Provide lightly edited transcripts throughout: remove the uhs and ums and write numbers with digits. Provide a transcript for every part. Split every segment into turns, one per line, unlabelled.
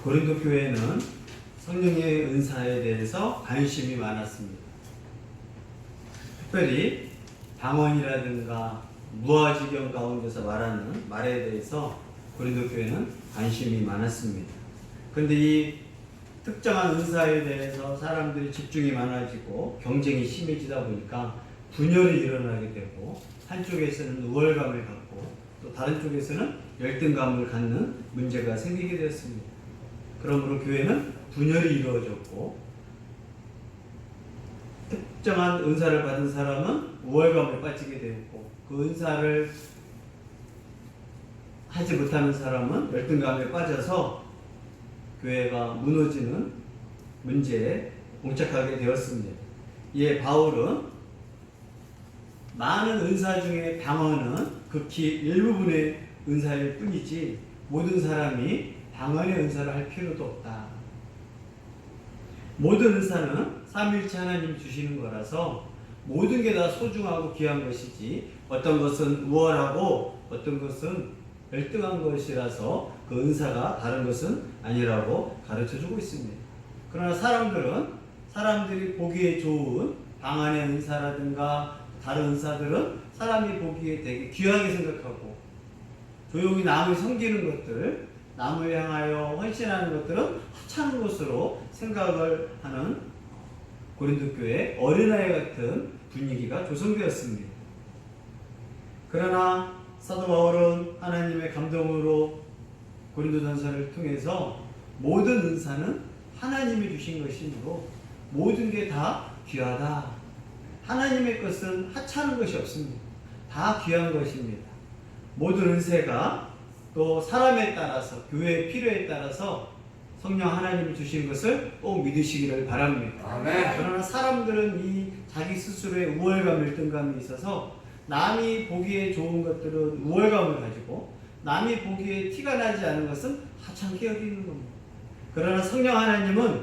고린도 교회는 성령의 은사에 대해서 관심이 많았습니다. 특별히 방언이라든가 무아지경 가운데서 말하는 말에 대해서 고린도 교회는 관심이 많았습니다. 그런데 이 특정한 은사에 대해서 사람들이 집중이 많아지고 경쟁이 심해지다 보니까 분열이 일어나게 되고, 한쪽에서는 우월감을 갖고 또 다른 쪽에서는 열등감을 갖는 문제가 생기게 되었습니다. 그러므로 교회는 분열이 이루어졌고, 특정한 은사를 받은 사람은 우월감에 빠지게 되었고, 그 은사를 하지 못하는 사람은 열등감에 빠져서 교회가 무너지는 문제에 봉착하게 되었습니다. 이에 바울은 많은 은사 중에 방언은 극히 일부분의 은사일 뿐이지 모든 사람이 방언의 은사를 할 필요도 없다. 모든 은사는 삼위일체 하나님이 주시는 거라서 모든 게 다 소중하고 귀한 것이지, 어떤 것은 우월하고 어떤 것은 열등한 것이라서 그 은사가 다른 것은 아니라고 가르쳐주고 있습니다. 그러나 사람들이 보기에 좋은 방언의 은사라든가 다른 은사들은 사람이 보기에 되게 귀하게 생각하고, 조용히 남을 섬기는 것들, 남을 향하여 헌신하는 것들은 하찮은 것으로 생각을 하는 고린도 교회 어린아이 같은 분위기가 조성되었습니다. 그러나 사도 바울은 하나님의 감동으로 고린도전서를 통해서 모든 은사는 하나님이 주신 것이므로 모든 게 다 귀하다. 하나님의 것은 하찮은 것이 없습니다. 다 귀한 것입니다. 모든 은사가 또 사람에 따라서, 교회의 필요에 따라서 성령 하나님이 주신 것을 꼭 믿으시기를 바랍니다.
아멘.
그러나 사람들은 이 자기 스스로의 우월감, 열등감이 있어서 남이 보기에 좋은 것들은 우월감을 가지고, 남이 보기에 티가 나지 않은 것은 하찮게 여기는 겁니다. 그러나 성령 하나님은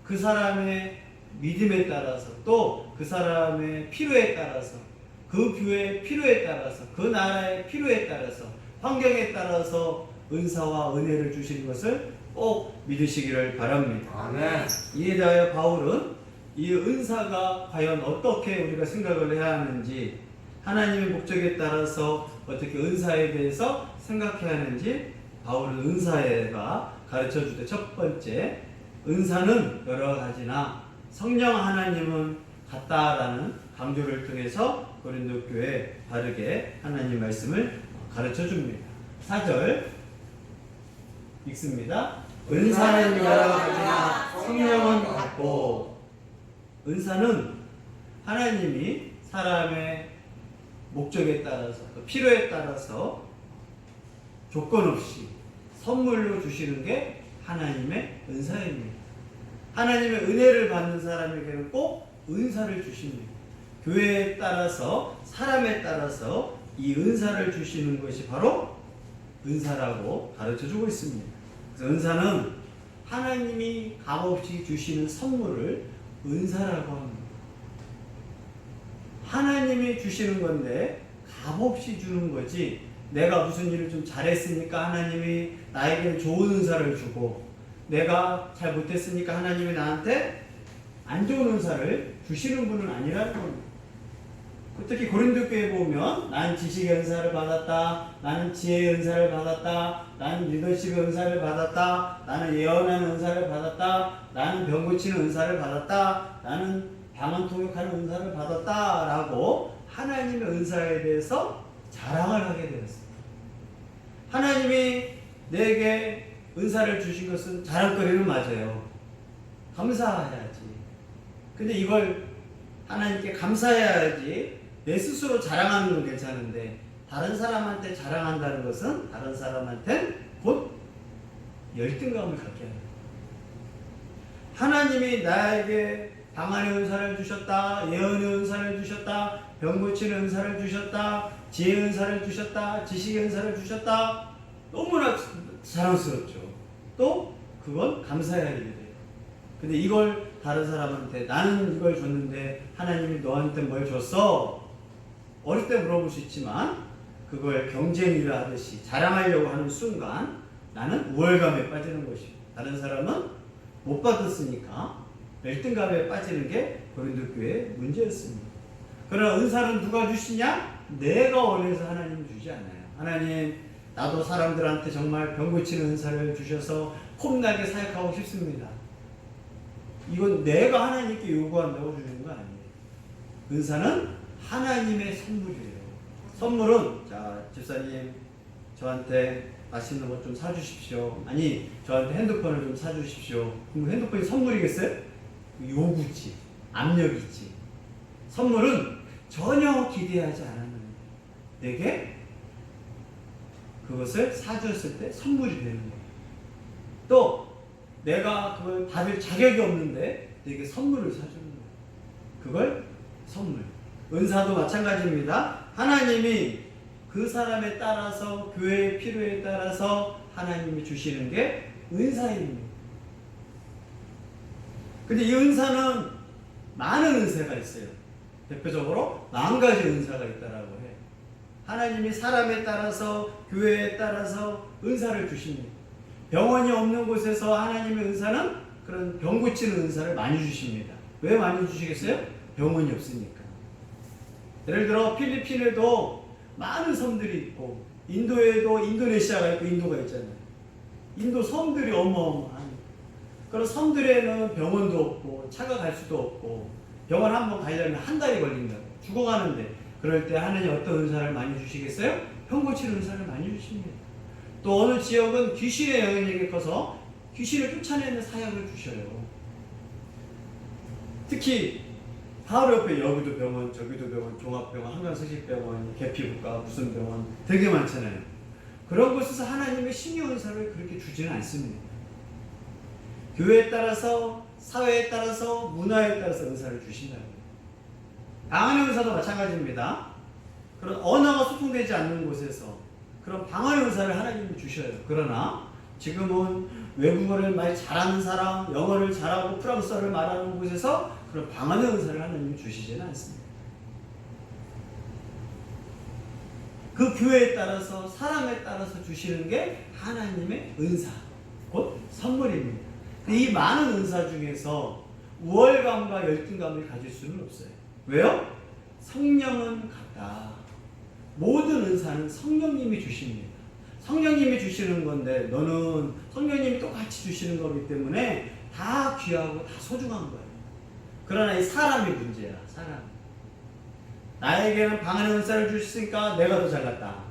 그 사람의 믿음에 따라서, 또 그 사람의 필요에 따라서, 그 교회의 필요에 따라서, 그 나라의 필요에 따라서, 환경에 따라서 은사와 은혜를 주시는 것을 꼭 믿으시기를 바랍니다.
아멘.
이에 대하여 바울은 이 은사가 과연 어떻게 우리가 생각을 해야 하는지, 하나님의 목적에 따라서 어떻게 은사에 대해서 생각해야 하는지 바울은 은사가 가르쳐 주되, 첫 번째, 은사는 여러 가지나 성령 하나님은 같다라는 강조를 통해서 고린도 교회에 바르게 하나님 말씀을 가르쳐 줍니다. 4절 읽습니다. 은사는 여러 가지나 성령은 같고. 은사는 하나님이 사람의 목적에 따라서, 또 필요에 따라서 조건 없이 선물로 주시는 게 하나님의 은사입니다. 하나님의 은혜를 받는 사람에게는 꼭 은사를 주십니다. 교회에 따라서, 사람에 따라서 이 은사를 주시는 것이 바로 은사라고 가르쳐주고 있습니다. 그래서 은사는 하나님이 값없이 주시는 선물을 은사라고 합니다. 하나님이 주시는 건데 값없이 주는 거지, 내가 무슨 일을 좀 잘했으니까 하나님이 나에게 좋은 은사를 주고, 내가 잘 못했으니까 하나님이 나한테 안 좋은 은사를 주시는 분은 아니라는 겁니다. 특히 고린도 교회에 보면 나는 지식의 은사를 받았다, 나는 지혜의 은사를 받았다, 나는 리더십의 은사를 받았다, 나는 예언하는 은사를 받았다, 나는 병 고치는 은사를 받았다, 나는 방언 통역하는 은사를 받았다 라고 하나님의 은사에 대해서 자랑을 하게 되었습니다. 하나님이 내게 은사를 주신 것은 자랑거리는 맞아요. 감사해야지. 근데 이걸 하나님께 감사해야지 내 스스로 자랑하는 건 괜찮은데, 다른 사람한테 자랑한다는 것은 다른 사람한테 곧 열등감을 갖게 합니다. 하나님이 나에게 방언의 은사를 주셨다, 예언의 은사를 주셨다, 병 고치는 은사를 주셨다, 지혜의 은사를 주셨다, 지식의 은사를 주셨다, 너무나 자랑스럽죠. 또 그건 감사해야 할 일이에요. 근데 이걸 다른 사람한테, 나는 이걸 줬는데 하나님이 너한테 뭘 줬어? 어릴 때 물어볼 수 있지만 그걸 경쟁을 하듯이 자랑하려고 하는 순간 나는 우월감에 빠지는 것이고 다른 사람은 못 받았으니까 열등감에 빠지는 게 고린도 교회의 문제였습니다. 그러나 은사는 누가 주시냐? 내가 원해서 하나님 주지 않아요. 하나님, 나도 사람들한테 정말 병 고치는 은사를 주셔서 폼나게 사역하고 싶습니다. 이건 내가 하나님께 요구한다고 주는 거 아니에요. 은사는 하나님의 선물이에요. 선물은, 자, 집사님, 저한테 맛있는 것 좀 사주십시오. 아니, 저한테 핸드폰을 좀 사주십시오. 그럼 핸드폰이 선물이겠어요? 요구지, 압력이지. 선물은 전혀 기대하지 않았는데 내게 그것을 사주었을 때 선물이 되는 거예요. 또 내가 그걸 받을 자격이 없는데 내게 선물을 사주는 거예요. 그걸 선물. 은사도 마찬가지입니다. 하나님이 그 사람에 따라서 교회의 필요에 따라서 하나님이 주시는 게 은사입니다. 근데 이 은사는 많은 은사가 있어요. 대표적으로 40가지 은사가 있다라고 해요. 하나님이 사람에 따라서 교회에 따라서 은사를 주십니다. 병원이 없는 곳에서 하나님의 은사는 그런 병 고치는 은사를 많이 주십니다. 왜 많이 주시겠어요? 병원이 없으니까. 예를 들어 필리핀에도 많은 섬들이 있고 인도에도 인도네시아가 있고 인도가 있잖아요. 인도 섬들이 어마어마한 그런 섬들에는 병원도 없고 차가 갈 수도 없고 병원 한번 가려면 한 달이 걸린다고 죽어가는데 그럴 때 하나님 어떤 은사를 많이 주시겠어요? 병 고치는 은사를 많이 주십니다. 또 어느 지역은 귀신의 영향력이 커서 귀신을 쫓아내는 사역을 주셔요. 특히 바로 옆에 여기도 병원, 저기도 병원, 종합병원, 한강서식병원, 계피부과, 무슨 병원 되게 많잖아요. 그런 곳에서 하나님의 신유 은사를 그렇게 주지는 않습니다. 교회에 따라서, 사회에 따라서, 문화에 따라서 은사를 주신다는 거예요. 방언의 은사도 마찬가지입니다. 그런 언어가 소통되지 않는 곳에서 그런 방언의 은사를 하나님이 주셔요. 그러나 지금은 외국어를 많이 잘하는 사람, 영어를 잘하고 프랑스어를 말하는 곳에서 그런 방언의 은사를 하나님이 주시지는 않습니다. 그 교회에 따라서 사람에 따라서 주시는 게 하나님의 은사, 곧 선물입니다. 이 많은 은사 중에서 우월감과 열등감을 가질 수는 없어요. 왜요? 성령은 같다. 모든 은사는 성령님이 주십니다. 성령님이 주시는 건데 너는 성령님이 똑같이 주시는 거기 때문에 다 귀하고 다 소중한 거예요. 그러나 이 사람이 문제야. 사람. 나에게는 방언의 은사를 주셨으니까 내가 더 잘났다.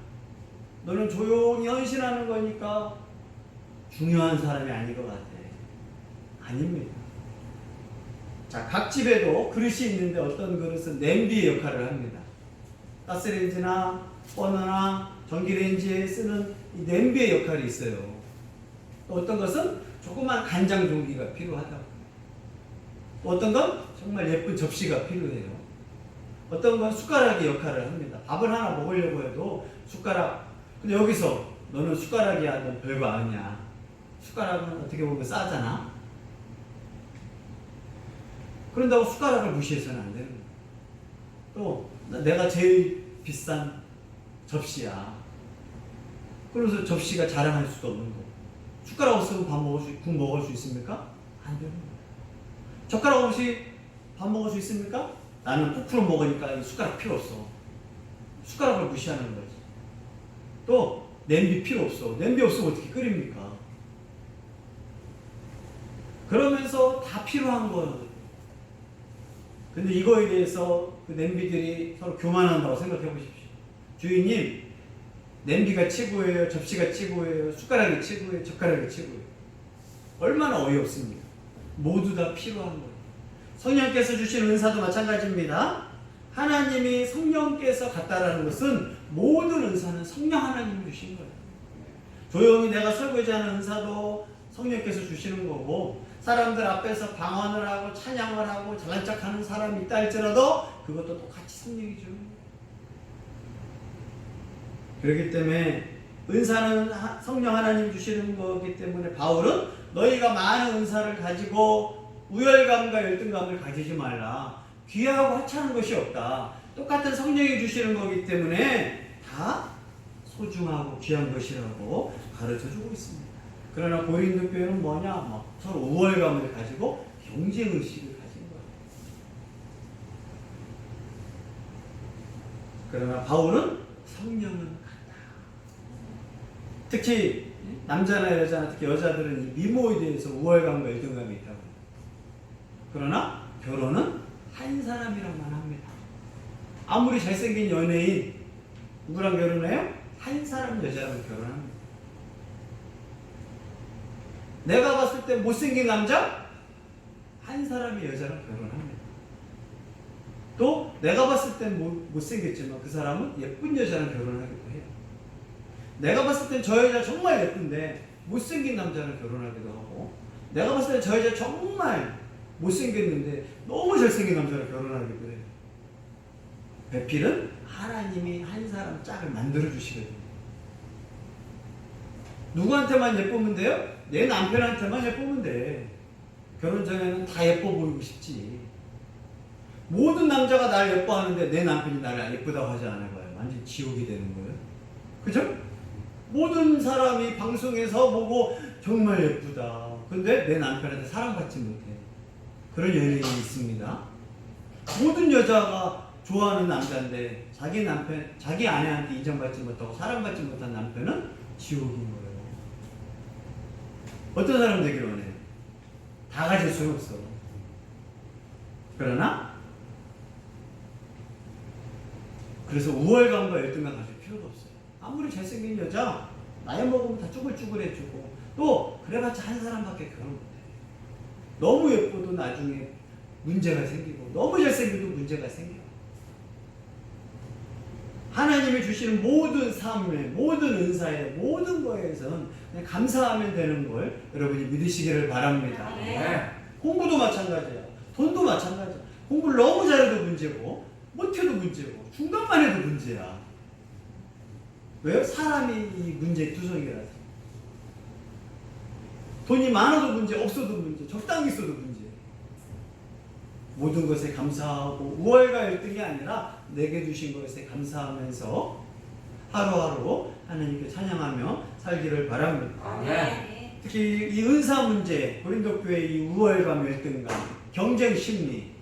너는 조용히 헌신하는 거니까 중요한 사람이 아닌 것 같아. 아닙니다. 자, 각 집에도 그릇이 있는데 어떤 그릇은 냄비의 역할을 합니다. 가스레인지나 버너나 전기레인지에 쓰는 이 냄비의 역할이 있어요. 또 어떤 것은 조그만 간장 종기가 필요하다고. 또 어떤 건 정말 예쁜 접시가 필요해요. 어떤 건 숟가락의 역할을 합니다. 밥을 하나 먹으려고 해도 숟가락. 근데 여기서 너는 숟가락이야, 넌 별거 아니야. 숟가락은 어떻게 보면 싸잖아. 그런다고 숟가락을 무시해서는 안 되는 거야. 또 내가 제일 비싼 접시야. 그래서 접시가 자랑할 수도 없는 거. 숟가락 없으면 국 먹을 수 있습니까? 안 되는 거야. 젓가락 없이 밥 먹을 수 있습니까? 나는 부풀어 먹으니까 이 숟가락 필요 없어. 숟가락을 무시하는 거지. 또 냄비 필요 없어. 냄비 없으면 어떻게 끓입니까? 그러면서 다 필요한 거예요. 근데 이거에 대해서 그 냄비들이 서로 교만한다고 생각해 보십시오. 주인님, 냄비가 최고예요, 접시가 최고예요, 숟가락이 최고예요, 젓가락이 최고예요. 얼마나 어이없습니까? 모두 다 필요한 거예요. 성령께서 주신 은사도 마찬가지입니다. 하나님이 성령께서 같다라는 것은 모든 은사는 성령 하나님이 주신 거예요. 조용히 내가 설거지하는 은사도 성령께서 주시는 거고, 사람들 앞에서 방언을 하고 찬양을 하고 잘난 척하는 사람이 있다 할지라도 그것도 똑같이 성령이 주는 거예요. 그렇기 때문에 은사는 성령 하나님 주시는 거기 때문에 바울은 너희가 많은 은사를 가지고 우열감과 열등감을 가지지 말라. 귀하고 하찮은 것이 없다. 똑같은 성령이 주시는 거기 때문에 다 소중하고 귀한 것이라고 가르쳐주고 있습니다. 그러나 고린도 교회는 뭐냐? 막 서로 우월감을 가지고 경쟁의식을 가진 거예요. 그러나 바울은 성령은 같다. 특히 남자나 여자나 특히 여자들은 이 미모에 대해서 우월감과 열등감이 있다고 합니다. 그러나 결혼은 한 사람이랑만 합니다. 아무리 잘생긴 연예인 누구랑 결혼해요? 한 사람 여자랑 결혼합니다. 내가 봤을 때 못생긴 남자 한 사람이 여자랑 결혼합니다. 또 내가 봤을 땐 못생겼지만 그 사람은 예쁜 여자랑 결혼하기도 해요. 내가 봤을 땐 저 여자 정말 예쁜데 못생긴 남자랑 결혼하기도 하고, 내가 봤을 때 저 여자 정말 못생겼는데 너무 잘생긴 남자랑 결혼하기도 해요. 배필은 하나님이 한 사람 짝을 만들어 주시거든요. 누구한테만 예쁘면 돼요? 내 남편한테만 예쁘면 돼. 결혼 전에는 다 예뻐 보이고 싶지. 모든 남자가 날 예뻐하는데 내 남편이 나를 예쁘다고 하지 않을 거예요. 완전 지옥이 되는 거예요. 그죠? 모든 사람이 방송에서 보고 정말 예쁘다. 근데 내 남편한테 사랑받지 못해. 그런 연예인이 있습니다. 모든 여자가 좋아하는 남자인데 자기 남편, 자기 아내한테 인정받지 못하고 사랑받지 못한 남편은 지옥인 거예요. 어떤 사람 되기를 원해요? 다 가질 수는 없어. 그러나 그래서 우월감과 열등감 가질 필요가 없어요. 아무리 잘생긴 여자 나이 먹으면 다 쭈글쭈글해지고, 또 그래봤자 한 사람밖에 결혼 못해. 너무 예뻐도 나중에 문제가 생기고, 너무 잘생겨도 문제가 생겨. 하나님이 주시는 모든 삶에, 모든 은사에, 모든 거에선 그냥 감사하면 되는 걸 여러분이 믿으시기를 바랍니다.
네.
공부도 마찬가지야. 돈도 마찬가지야. 공부를 너무 잘해도 문제고 못해도 문제고 중간만 해도 문제야. 왜요? 사람이 이 문제 투성이라서. 돈이 많아도 문제, 없어도 문제, 적당히 있어도 문제. 모든 것에 감사하고 우월과 열등이 아니라 내게 주신 것에 감사하면서 하루하루 하나님께 찬양하며 살기를 바랍니다.
네.
특히 이 은사 문제, 고린도 교회의 이 우월감, 열등감, 경쟁 심리,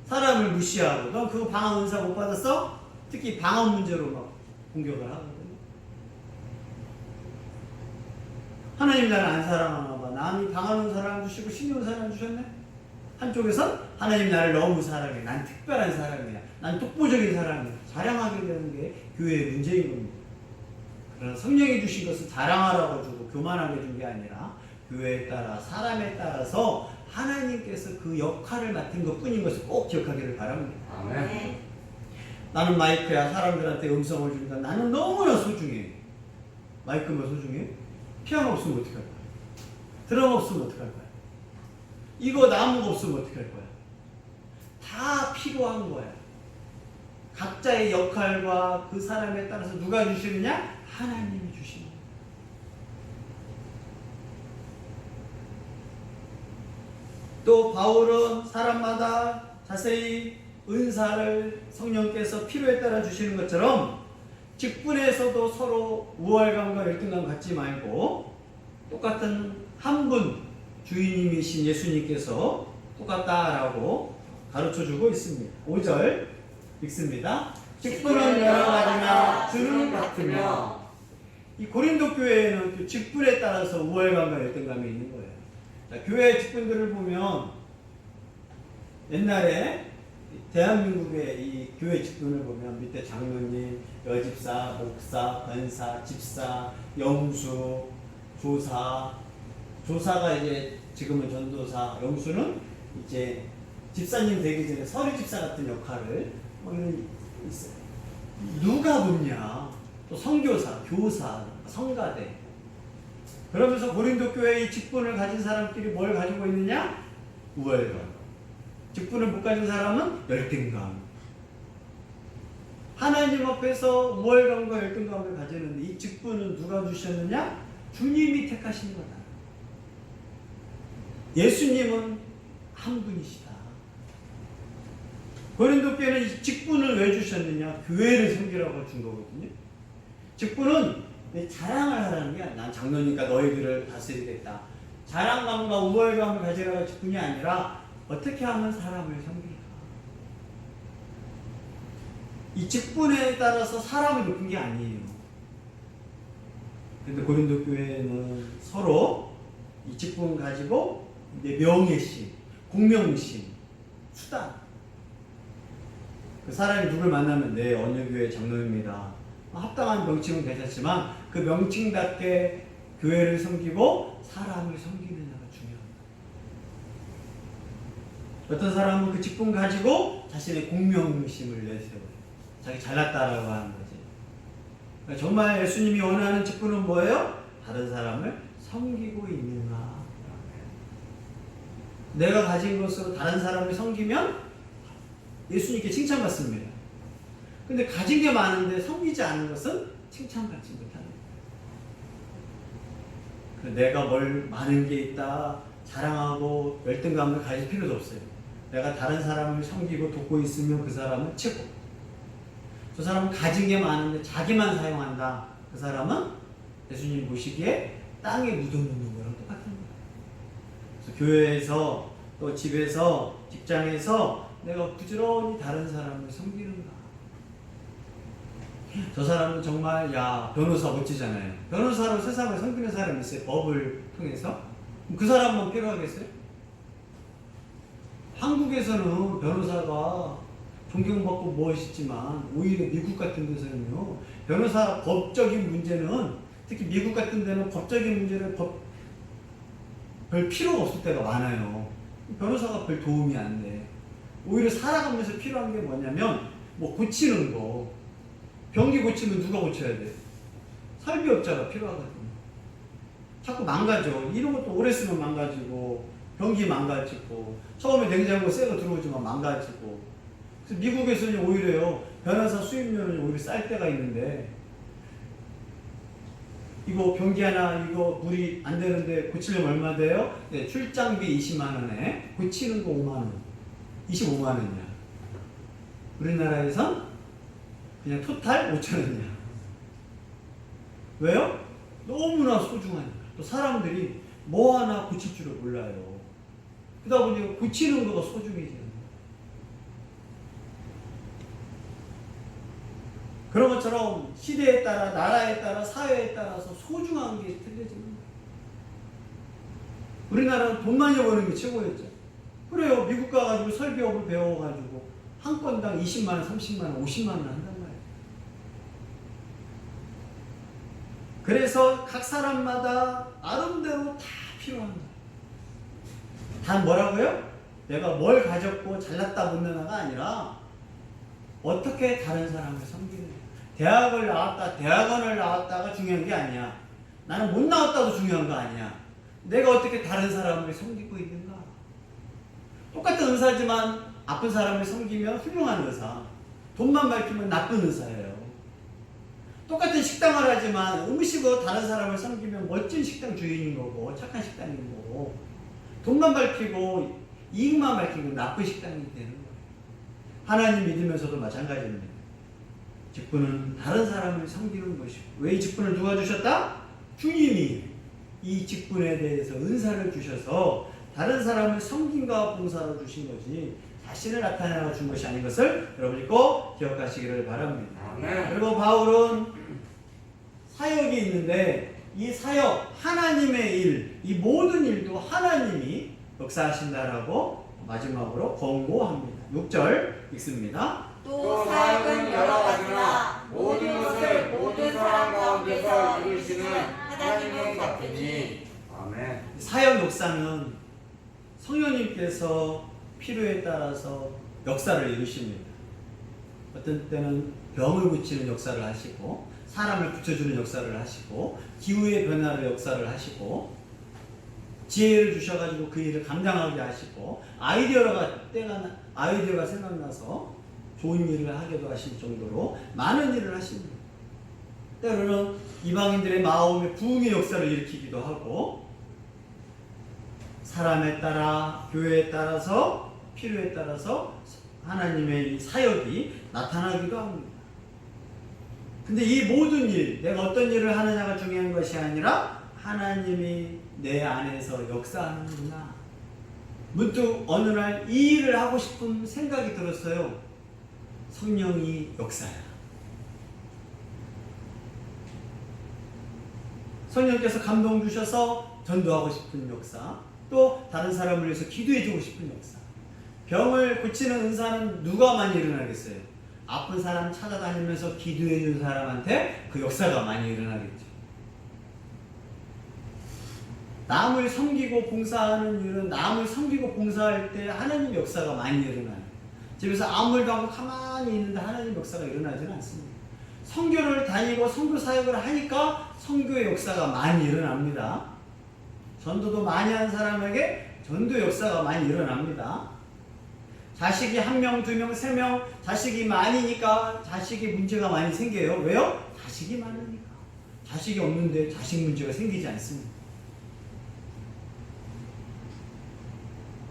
사람을 무시하고 넌 그거 방언 은사 못 받았어? 특히 방언 문제로 막 공격을 하거든요. 하나님 나를 안 사랑하나 봐. 남이 방언 은사를 안 주시고 신의 은사를 안 주셨네? 한쪽에선 하나님 나를 너무 사랑해. 난 특별한 사람이야. 난 독보적인 사람이야. 자랑하게 되는 게 교회의 문제인 겁니다. 그러나 성령이 주신 것은 자랑하라고 주고 교만하게 준 게 아니라 교회에 따라 사람에 따라서 하나님께서 그 역할을 맡은 것 뿐인 것을 꼭 기억하기를 바랍니다.
아멘.
나는 마이크야. 사람들한테 음성을 준다. 나는 너무나 소중해. 마이크만 소중해? 피아노 없으면 어떡할 거야? 드럼 없으면 어떡할 거야? 이거 나무가 없으면 어떡할 거야? 다 필요한 거야. 각자의 역할과 그 사람에 따라서 누가 주시느냐? 하나님이 주시는 거야. 또 바울은 사람마다 자세히 은사를 성령께서 필요에 따라 주시는 것처럼 직분에서도 서로 우월감과 열등감 갖지 말고 똑같은 한 분 주인님이신 예수님께서 똑같다라고 가르쳐주고 있습니다. 5절 읽습니다. 직분은 여러 가지나 주는 같으며. 이 고린도 교회에는 그 직분에 따라서 우월감과 열등감이 있는 거예요. 자, 교회 직분들을 보면 옛날에 대한민국의 이 교회 직분을 보면 밑에 장로님, 여집사, 목사, 권사, 집사, 영수, 조사가 이제 지금은 전도사, 영수는 이제 집사님 되기 전에 서리 집사 같은 역할을 있어요. 누가 붙냐? 또 선교사, 교사, 성가대. 그러면서 고린도 교회의 직분을 가진 사람끼리 뭘 가지고 있느냐? 우월감. 직분을 못 가진 사람은 열등감. 하나님 앞에서 우월감과 열등감을 가지는데 이 직분은 누가 주셨느냐? 주님이 택하신 거다. 예수님은 한 분이시다. 고린도 교회는 이 직분을 왜 주셨느냐? 교회를 섬기라고 준 거거든요. 직분은 내 자랑을 하라는 게 아니라 난 장로니까 너희들을 다스리겠다. 자랑감과 우월감을 가지라는 직분이 아니라 어떻게 하면 사람을 섬길까. 이 직분에 따라서 사람을 높인 게 아니에요. 근데 고린도 교회는 서로 이 직분 가지고 이제 명예심, 공명심, 수단. 그 사람이 누굴 만나면 네 어느 교회 장로입니다. 합당한 명칭은 괜찮지만 그 명칭답게 교회를 섬기고 사람을 섬기느냐가 중요합니다. 어떤 사람은 그 직분 가지고 자신의 공명심을 내세워요. 자기 잘났다라고 하는 거지. 그러니까 정말 예수님이 원하는 직분은 뭐예요? 다른 사람을 섬기고 있는가. 내가 가진 것으로 다른 사람을 섬기면 예수님께 칭찬받습니다. 근데 가진 게 많은데 섬기지 않는 것은 칭찬받지 못하는 거예요. 내가 뭘 많은 게 있다 자랑하고 열등감을 가질 필요도 없어요. 내가 다른 사람을 섬기고 돕고 있으면 그 사람은 최고. 저 사람은 가진 게 많은데 자기만 사용한다. 그 사람은 예수님 보시기에 땅에 묻어놓는 거랑 똑같은 거예요. 그래서 교회에서 또 집에서 직장에서 내가 부지런히 다른 사람을 섬기는가. 저 사람은 정말 야 변호사 멋지잖아요. 변호사로 세상을 섬기는 사람이 있어요. 법을 통해서. 그 사람만 필요하겠어요? 한국에서는 변호사가 존경받고 멋있지만 오히려 미국 같은 데서는요. 변호사 법적인 문제는 특히 미국 같은 데는 법적인 문제는 별 필요가 없을 때가 많아요. 변호사가 별 도움이 안 돼. 오히려 살아가면서 필요한 게 뭐냐면 뭐 고치는 거. 변기 고치면 누가 고쳐야 돼? 설비업자가 필요하거든요. 자꾸 망가져. 이런 것도 오래 쓰면 망가지고 변기 망가지고 처음에 냉장고 새 거 들어오지만 망가지고. 그래서 미국에서는 오히려요. 변호사 수입료는 오히려 쌀 때가 있는데 이거 변기 하나 이거 물이 안 되는데 고치려면 얼마 돼요? 네, 출장비 20만 원에 고치는 거 5만 원. 25만 원이야. 우리나라에선 그냥 토탈 5천 원이야. 왜요? 너무나 소중하니까. 또 사람들이 뭐 하나 고칠 줄을 몰라요. 그러다 보니 고치는 거가 소중해지는 거예요. 그런 것처럼 시대에 따라, 나라에 따라, 사회에 따라서 소중한 게 틀려지는 거예요. 우리나라는 돈 많이 버는 게 최고였죠. 그래요. 미국 가가지고 설비업을 배워가지고 한 건당 20만 원, 30만 원, 50만 원 한단 말이에요. 그래서 각 사람마다 나름대로 다 필요한 거예요. 단 뭐라고요? 내가 뭘 가졌고 잘났다 못났다가 아니라 어떻게 다른 사람을 섬기는 거야. 대학을 나왔다, 대학원을 나왔다가 중요한 게 아니야. 나는 못 나왔다도 중요한 거 아니야. 내가 어떻게 다른 사람을 섬기고 있는가. 똑같은 의사지만 아픈 사람을 섬기면 훌륭한 의사, 돈만 밝히면 나쁜 의사예요. 똑같은 식당을 하지만 음식으로 다른 사람을 섬기면 멋진 식당 주인인 거고 착한 식당인 거고, 돈만 밝히고 이익만 밝히고 나쁜 식당이 되는 거예요. 하나님 믿으면서도 마찬가지입니다. 직분은 다른 사람을 섬기는 것이고, 왜 이 직분을 누가 주셨다? 주님이 이 직분에 대해서 은사를 주셔서 다른 사람을 섬김과 봉사로 주신 거지 자신을 나타내어 준 것이 아닌 것을 여러분이 꼭 기억하시기를 바랍니다.
아멘.
그리고 바울은 사역이 있는데 이 사역, 하나님의 일, 이 모든 일도 하나님이 역사하신다라고 마지막으로 권고합니다. 6절 읽습니다.
또 사역은 여러 가지나 모든 것을 모든 사람 가운데서 이루시는 하나님은 같으니. 아멘.
사역 역사는 성령님께서 필요에 따라서 역사를 이루십니다. 어떤 때는 병을 고치는 역사를 하시고, 사람을 붙여주는 역사를 하시고, 기후의 변화를 역사를 하시고, 지혜를 주셔가지고 그 일을 감당하게 하시고, 아이디어가 생각나서 좋은 일을 하게도 하실 정도로 많은 일을 하십니다. 때로는 이방인들의 마음의 부흥의 역사를 일으키기도 하고, 사람에 따라, 교회에 따라서, 필요에 따라서 하나님의 이 사역이 나타나기도 합니다. 근데 이 모든 일, 내가 어떤 일을 하느냐가 중요한 것이 아니라 하나님이 내 안에서 역사하는구나. 문득 어느 날 이 일을 하고 싶은 생각이 들었어요. 성령이 역사야. 성령께서 감동 주셔서 전도하고 싶은 역사, 또 다른 사람을 위해서 기도해주고 싶은 역사. 병을 고치는 은사는 누가 많이 일어나겠어요? 아픈 사람 찾아다니면서 기도해주는 사람한테 그 역사가 많이 일어나겠죠. 남을 섬기고 봉사하는 일은 남을 섬기고 봉사할 때 하나님 역사가 많이 일어나요. 집에서 아무 일도 하고 가만히 있는데 하나님 역사가 일어나지는 않습니다. 선교를 다니고 선교 사역을 하니까 선교의 역사가 많이 일어납니다. 전도도 많이 한 사람에게 전도 역사가 많이 일어납니다. 자식이 1명, 2명, 3명 자식이 많으니까 자식이 문제가 많이 생겨요. 왜요? 자식이 많으니까. 자식이 없는데 자식 문제가 생기지 않습니다.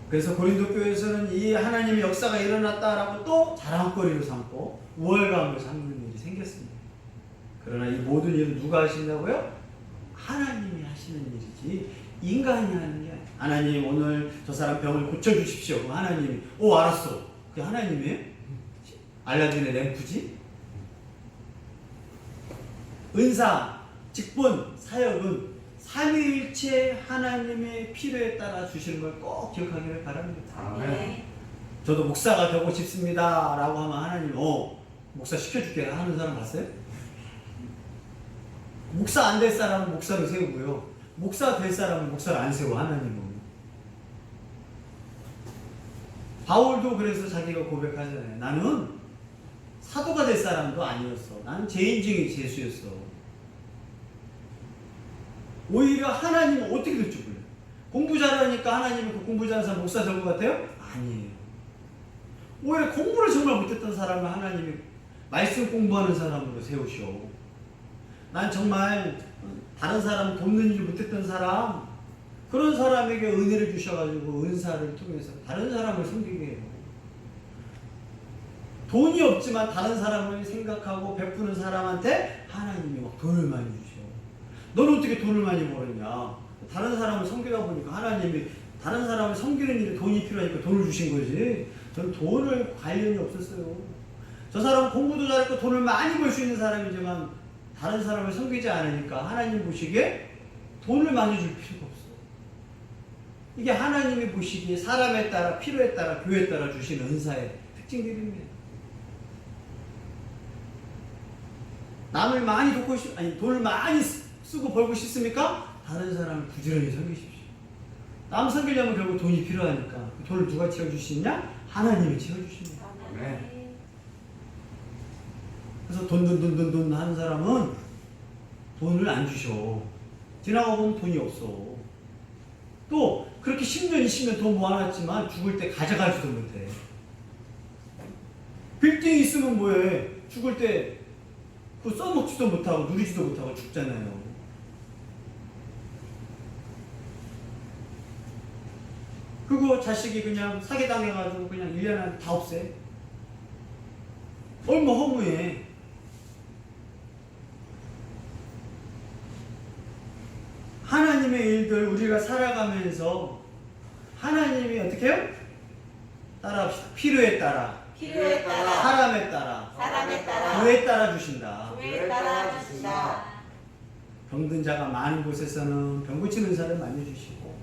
그래서 고린도 교회에서는 이 하나님의 역사가 일어났다라고 또 자랑거리로 삼고 우월감을 삼는 일이 생겼습니다. 그러나 이 모든 일은 누가 하신다고요? 하나님이 하시는 일이지 인간이 하는 게 아니에요. 하나님 오늘 저 사람 병을 고쳐주십시오. 그럼 하나님이 알았어. 그게 하나님이에요? 알라딘의 램프지? 은사, 직분, 사역은 삼위일체 하나님의 필요에 따라 주시는 걸 꼭 기억하기를 바랍니다.
아멘.
저도 목사가 되고 싶습니다 라고 하면 하나님 목사 시켜줄게 하는 사람 봤어요? 목사 안 될 사람은 목사를 세우고요, 목사 될 사람은 목사를 안 세워 하나님은. 바울도 그래서 자기가 고백하잖아요. 나는 사도가 될 사람도 아니었어. 나는 죄인 중에 죄수였어. 오히려 하나님은 어떻게 될 줄 몰라요. 공부 잘하니까 하나님은 그 공부 잘하는 사람 목사 될 것 같아요? 아니에요. 오히려 공부를 정말 못했던 사람을 하나님이 말씀 공부하는 사람으로 세우셔. 난 정말 다른 사람 돕는 일 못했던 사람, 그런 사람에게 은혜를 주셔가지고 은사를 통해서 다른 사람을 섬기게 해요. 돈이 없지만 다른 사람을 생각하고 베푸는 사람한테 하나님이 막 돈을 많이 주셔. 너는 어떻게 돈을 많이 벌었냐? 다른 사람을 섬기다 보니까 하나님이 다른 사람을 섬기는 일에 돈이 필요하니까 돈을 주신 거지. 저는 돈을 관련이 없었어요. 저 사람은 공부도 잘했고 돈을 많이 벌 수 있는 사람이지만 다른 사람을 섬기지 않으니까 하나님 보시기에 돈을 많이 줄 필요가 없어. 이게 하나님이 보시기에 사람에 따라 필요에 따라 교회에 따라 주시는 은사의 특징들입니다. 남을 많이 돕고 돈을 많이 쓰고 벌고 싶습니까? 다른 사람을 부지런히 섬기십시오. 남 섬기려면 결국 돈이 필요하니까 그 돈을 누가 채워주시냐? 하나님이 채워주십니다.
네.
그래서 돈 하는 사람은 돈을 안 주셔. 지나가 보면 돈이 없어. 또 그렇게 10년, 20년 돈 모아놨지만 죽을 때 가져가지도 못해. 빌딩 있으면 뭐해? 죽을 때 그거 써먹지도 못하고 누리지도 못하고 죽잖아요. 그거 자식이 그냥 사기당해가지고 그냥 1년 안에 다 없애. 얼마 허무해. 하나님의 일들 우리가 살아가면서 하나님이 어떻게 해요? 따라합시다. 필요에 따라,
필요에 따라,
사람에 따라,
사람에 따라,
교회에 따라 주신다.
교회에 따라 주신다.
병든 자가 많은 곳에서는 병 고치는 은사를 많이 주시고,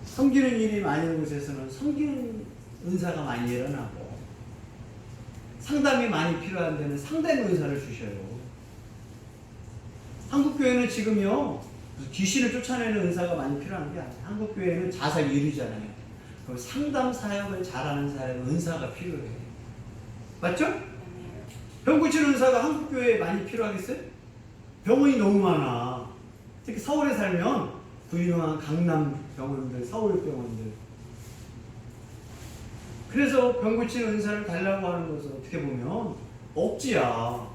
섬기는 일이 많은 곳에서는 섬기는 은사가 많이 일어나고, 상담이 많이 필요한 데는 상담 은사를 주셔요. 한국교회는 지금요, 귀신을 쫓아내는 은사가 많이 필요한 게 아니에요. 한국교회는 자살 1위잖아요. 그럼 상담 사역을 잘하는 사람은 은사가 필요해요. 맞죠? 병 고치는 은사가 한국교회에 많이 필요하겠어요? 병원이 너무 많아. 특히 서울에 살면 그 유명한 강남 병원들, 서울 병원들. 그래서 병 고치는 은사를 달라고 하는 것은 어떻게 보면 억지야.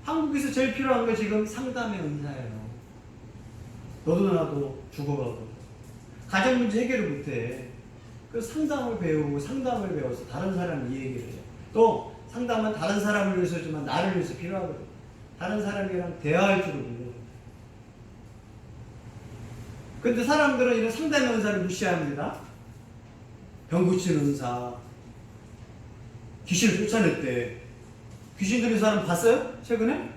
한국에서 제일 필요한 거 지금 상담의 은사예요. 너도 나도 죽어가고 가정 문제 해결을 못해. 그 상담을 배우고 상담을 배워서 다른 사람 이야기를 해요. 또 상담은 다른 사람을 위해서지만 나를 위해서 필요하거든. 다른 사람이랑 대화할 줄을 몰라. 근데 사람들은 이런 상담의 은사를 무시합니다. 병 고치는 은사, 귀신을 쫓아냈대. 귀신 들린 사람 봤어요? 최근에?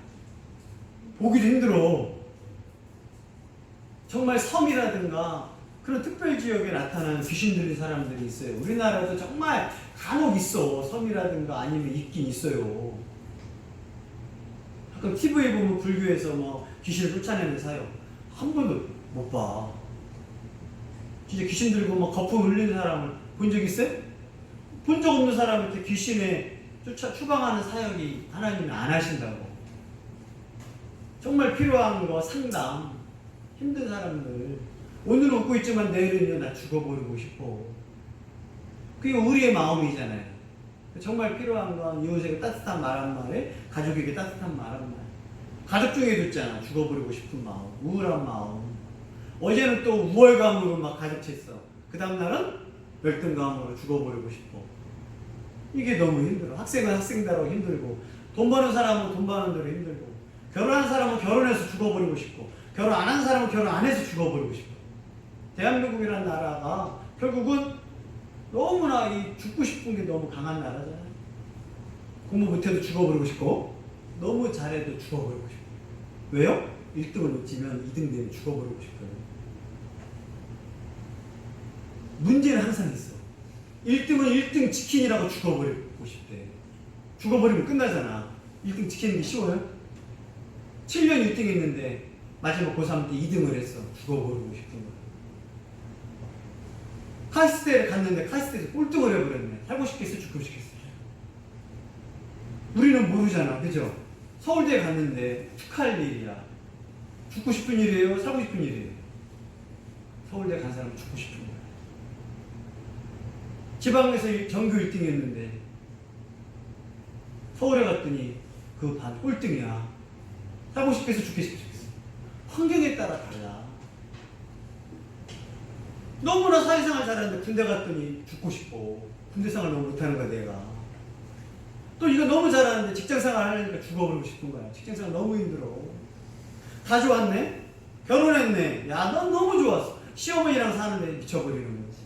보기도 힘들어. 정말 섬이라든가 그런 특별 지역에 나타나는 귀신 들린 사람들이 있어요. 우리나라도 정말 간혹 있어. 섬이라든가 아니면 있긴 있어요. 가끔 TV에 보면 불교에서 뭐 귀신을 쫓아내는 사역 한 번도 못 봐. 진짜 귀신 들고 막 거품 흘리는 사람을 본 적 있어요? 본 적 없는 사람한테 귀신에 추방하는 사역이 하나님이 안 하신다고. 정말 필요한 거 상담, 힘든 사람들. 오늘은 웃고 있지만 내일은요 나 죽어버리고 싶어. 그게 우리의 마음이잖아요. 정말 필요한 건 이웃에게 따뜻한 말 한마디, 가족에게 따뜻한 말 한마디. 가족 중에도 있잖아. 죽어버리고 싶은 마음, 우울한 마음. 어제는 또 우월감으로 막 가족쳤어. 그 다음날은 열등감으로 죽어버리고 싶어. 이게 너무 힘들어. 학생은 학생대로 힘들고, 돈 버는 사람은 돈 버는 대로 힘들고, 결혼한 사람은 결혼해서 죽어버리고 싶고, 결혼 안 한 사람은 결혼 안 해서 죽어버리고 싶어. 대한민국이라는 나라가 결국은 너무나 이 죽고 싶은 게 너무 강한 나라잖아요. 공부 못해도 죽어버리고 싶고, 너무 잘해도 죽어버리고 싶고. 왜요? 1등을 놓치면 2등 되면 죽어버리고 싶어요. 문제는 항상 있어. 1등은 1등 치킨이라고 죽어버리고 싶대. 죽어버리면 끝나잖아. 1등 지키는 게 쉬워요? 7년 1등 했는데 마지막 고3 때 2등을 했어. 죽어버리고 싶은 거야. 카이스트에 갔는데 카이스트에서 꼴등을 해버렸네. 살고 싶겠어? 죽고 싶겠어? 우리는 모르잖아. 그죠? 서울대에 갔는데 축하할 일이야. 죽고 싶은 일이에요? 살고 싶은 일이에요? 서울대 간 사람은 죽고 싶은 거야. 지방에서 전교 1등 했는데 서울에 갔더니 그 반 꼴등이야. 살고 싶겠어? 죽고 싶겠어? 환경에 따라 달라. 너무나 사회생활 잘하는데 군대 갔더니 죽고 싶어. 군대생활 너무 못하는 거야 내가. 또 이거 너무 잘하는데 직장생활 하려니까 죽어버리고 싶은 거야. 직장생활 너무 힘들어. 다 좋았네? 결혼했네. 야, 넌 너무 좋았어. 시어머니랑 사는데 미쳐버리는 거지.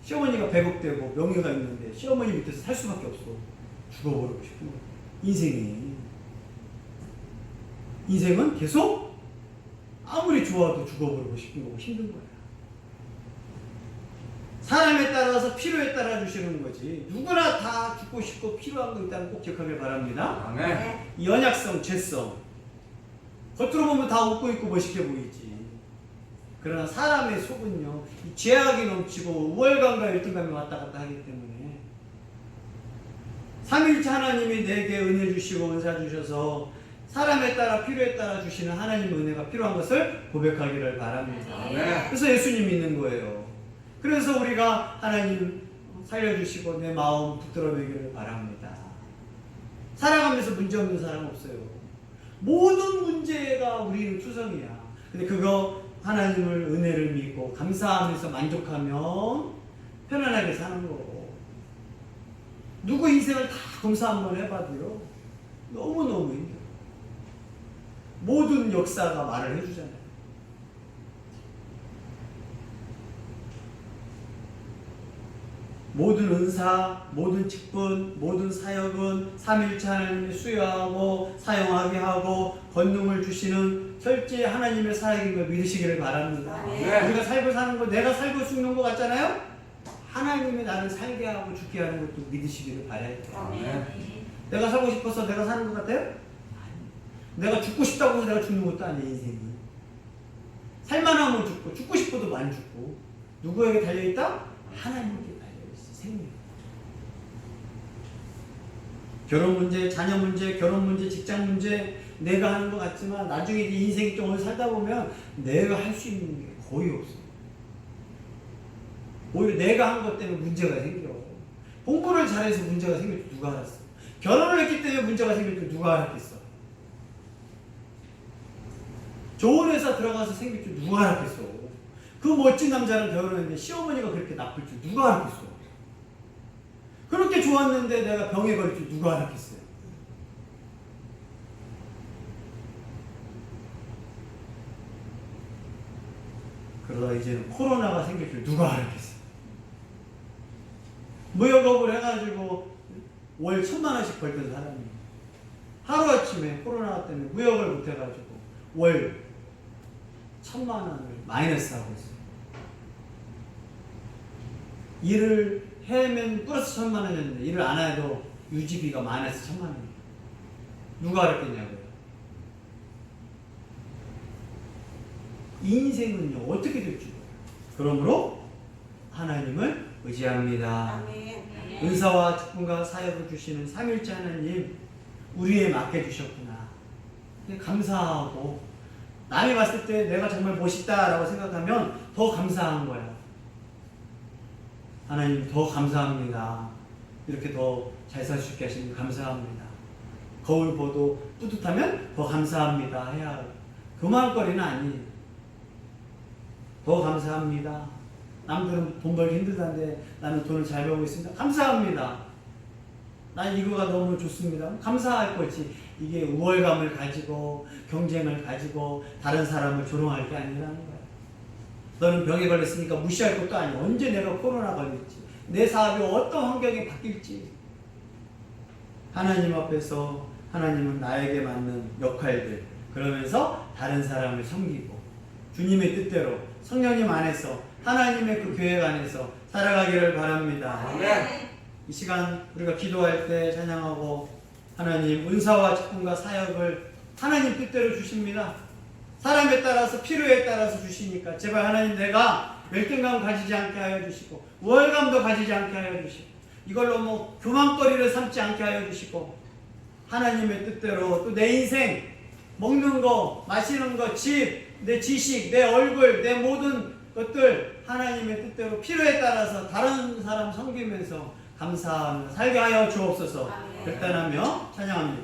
시어머니가 100억 되고 명예가 있는데 시어머니 밑에서 살 수밖에 없어. 죽어버리고 싶은 거야. 인생은 계속 아무리 좋아도 죽어버리고 싶은 거고 힘든 거야. 사람에 따라서 필요에 따라 주시는 거지. 누구나 다 죽고 싶고 필요한 거 있다는 꼭 기억하길 바랍니다.
아멘.
연약성, 죄성. 겉으로 보면 다 웃고 있고 멋있게 보이지. 그러나 사람의 속은요, 이 죄악이 넘치고 우월감과 열등감이 왔다 갔다 하기 때문에 삼위일체 하나님이 내게 은혜 주시고 은사 주셔서 사람에 따라 필요에 따라 주시는 하나님의 은혜가 필요한 것을 고백하기를 바랍니다.
아멘.
그래서 예수님이 있는 거예요. 그래서 우리가 하나님 살려주시고 내 마음 붙들어 매기를 바랍니다. 살아가면서 문제없는 사람 없어요. 모든 문제가 우리는 투성이야. 근데 그거 하나님을 은혜를 믿고 감사하면서 만족하면 편안하게 사는 거. 누구 인생을 다 검사 한번 해봐도요, 너무너무 힘들어. 모든 역사가 말을 해주잖아요. 모든 은사, 모든 직분, 모든 사역은 삼위일체 하나님이 수여하고 사용하게 하고 권능을 주시는 철저히 하나님의 사역임을 믿으시기를 바랍니다.
네.
우리가 살고 사는 거, 내가 살고 죽는 거 같잖아요? 하나님이 나를 살게 하고 죽게 하는 것도 믿으시기를 바라야 돼요.
아멘.
내가 살고 싶어서 내가 사는 것 같아요? 아니. 내가 죽고 싶다고 해서 내가 죽는 것도 아니에요, 인생이. 살만하면 죽고, 죽고 싶어도 많이 죽고. 누구에게 달려있다? 하나님께 달려있어, 생명. 결혼 문제, 자녀 문제, 결혼 문제, 직장 문제, 내가 하는 것 같지만 나중에 인생 동안 살다 보면 내가 할 수 있는 게 거의 없어. 오히려 내가 한 것 때문에 문제가 생겨. 공부를 잘해서 문제가 생길 줄 누가 알았어? 결혼을 했기 때문에 문제가 생길 줄 누가 알았겠어? 좋은 회사 들어가서 생길 줄 누가 알았겠어? 그 멋진 남자랑 결혼했는데 시어머니가 그렇게 나쁠 줄 누가 알았겠어? 그렇게 좋았는데 내가 병에 걸릴 줄 누가 알았겠어요? 그러다 이제는 코로나가 생길 줄 누가 알았겠어요? 무역업을 해가지고 월 1,000만 원씩 벌던 사람이 하루아침에 코로나 때문에 무역을 못해가지고 월 1,000만 원을 마이너스하고 있어요. 일을 해면 플러스 1,000만 원이었는데 일을 안 해도 유지비가 마이너스 1,000만 원이에요. 누가 알았겠냐고요. 인생은요 어떻게 될지 몰라요. 그러므로 하나님을 의지합니다.
아멘.
은사와 직분과 사역을 주시는 삼일째 하나님 우리에 맡겨주셨구나. 감사하고 남이 봤을 때 내가 정말 멋있다라고 생각하면 더 감사한 거야. 하나님 더 감사합니다. 이렇게 더 잘 살 수 있게 하시니 감사합니다. 거울 보도 뿌듯하면 더 감사합니다 해야 하고 교만거리는 아니에요. 더 감사합니다. 남들은 돈 벌기 힘들다는데 나는 돈을 잘 벌고 있습니다. 감사합니다. 난 이거가 너무 좋습니다. 감사할 거지. 이게 우월감을 가지고 경쟁을 가지고 다른 사람을 조롱할 게 아니라는 거야. 너는 병에 걸렸으니까 무시할 것도 아니야. 언제 내가 코로나 걸릴지, 내 사업이 어떤 환경이 바뀔지. 하나님 앞에서 하나님은 나에게 맞는 역할들 그러면서 다른 사람을 섬기고 주님의 뜻대로 성령님 안에서 하나님의 그 계획 안에서 살아가기를 바랍니다.
아멘.
이 시간 우리가 기도할 때 찬양하고 하나님 은사와 직분과 사역을 하나님 뜻대로 주십니다. 사람에 따라서 필요에 따라서 주시니까 제발 하나님 내가 열등감 가지지 않게 하여 주시고 우월감도 가지지 않게 하여 주시고 이걸로 뭐 교만거리를 삼지 않게 하여 주시고 하나님의 뜻대로 또 내 인생 먹는 거 마시는 거 집 내 지식 내 얼굴 내 모든 것들 하나님의 뜻대로 필요에 따라서 다른 사람 섬기면서 감사하며 살게 하여 주옵소서. 결단하며 찬양합니다.